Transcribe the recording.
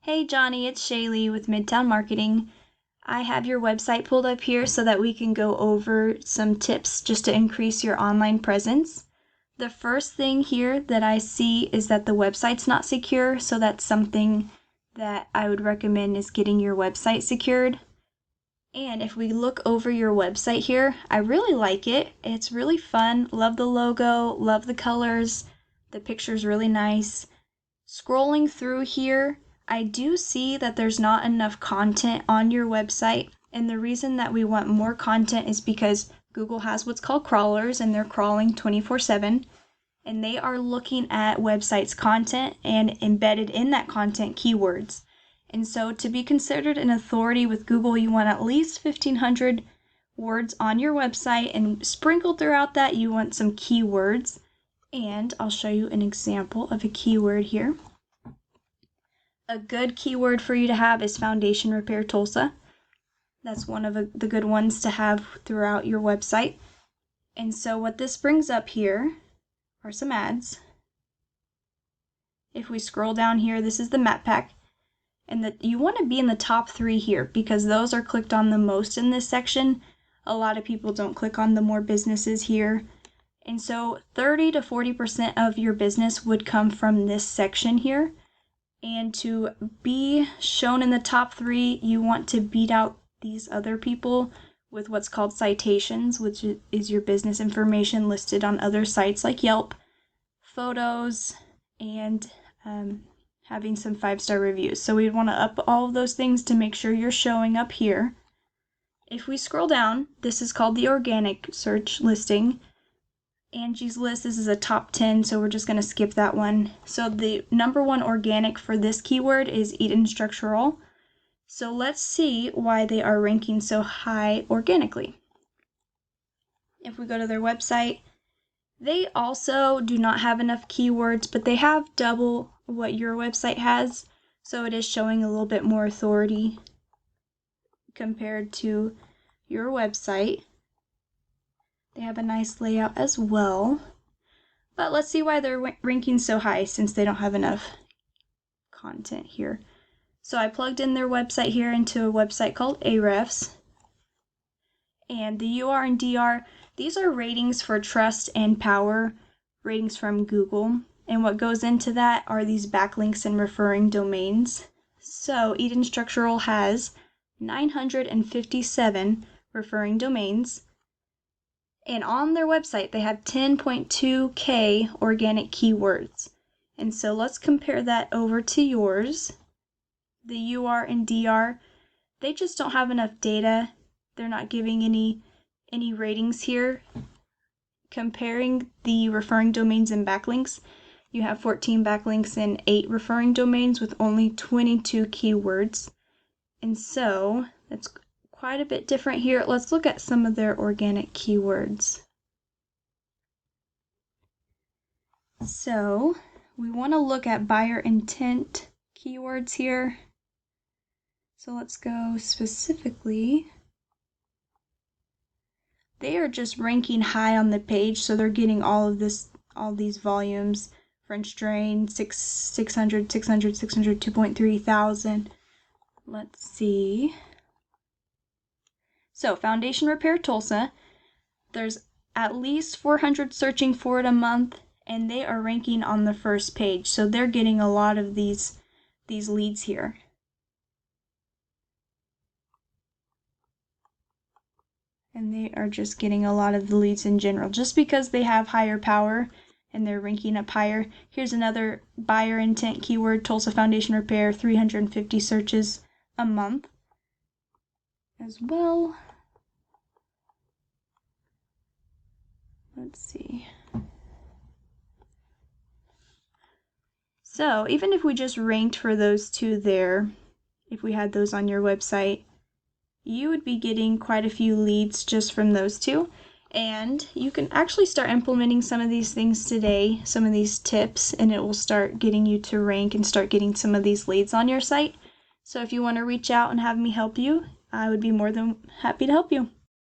Hey Johnny, it's Shaelee with Midtown Marketing. I have your website pulled up here so that we can go over some tips just to increase your online presence. The first thing here that I see is that the website's not secure, so that's something that I would recommend is getting your website secured. And if we look over your website here, I really like it. It's really fun. Love the logo, love the colors. The picture's really nice. Scrolling through here, I do see that there's not enough content on your website, and the reason that we want more content is because Google has what's called crawlers, and they're crawling 24/7, and they are looking at websites' content and embedded in that content keywords. And so to be considered an authority with Google, you want at least 1,500 words on your website, and sprinkled throughout that you want some keywords. And I'll show you an example of a keyword here. A good keyword for you to have is Foundation Repair Tulsa. That's one of the good ones to have throughout your website. And so what this brings up here are some ads. If we scroll down here, this is the map pack. And you want to be in the top 3 here because those are clicked on the most in this section. A lot of people don't click on the more businesses here. And so 30 to 40% of your business would come from this section here. And to be shown in the top 3, you want to beat out these other people with what's called citations, which is your business information listed on other sites like Yelp, photos, and having some 5-star reviews. So we'd want to up all of those things to make sure you're showing up here. If we scroll down, this is called the organic search listing. Angie's List, this is a top 10, so we're just going to skip that one. So the number 1 organic for this keyword is Eden Structural. So let's see why they are ranking so high organically. If we go to their website, they also do not have enough keywords, but they have double what your website has. So it is showing a little bit more authority compared to your website. They have a nice layout as well, but let's see why they're ranking so high since they don't have enough content here. So I plugged in their website here into a website called Ahrefs, and the UR and DR, these are ratings for trust and power, ratings from Google, and what goes into that are these backlinks and referring domains. So Eden Structural has 957 referring domains. And on their website, they have 10.2K organic keywords. And so let's compare that over to yours. The UR and DR, they just don't have enough data. They're not giving any ratings here. Comparing the referring domains and backlinks, you have 14 backlinks and 8 referring domains with only 22 keywords. And so that's quite a bit different here. Let's look at some of their organic keywords. So we want to look at buyer intent keywords here. So let's go specifically. They are just ranking high on the page, so they're getting all these volumes. French drain, 600, 2.3 thousand. Let's see. So Foundation Repair Tulsa, there's at least 400 searching for it a month, and they are ranking on the first page. So they're getting a lot of these leads here. And they are just getting a lot of the leads in general, just because they have higher power and they're ranking up higher. Here's another buyer intent keyword, Tulsa Foundation Repair, 350 searches a month as well. Let's see. So even if we just ranked for those two there, if we had those on your website, you would be getting quite a few leads just from those two. And you can actually start implementing some of these things today, some of these tips, and it will start getting you to rank and start getting some of these leads on your site. So if you want to reach out and have me help you, I would be more than happy to help you.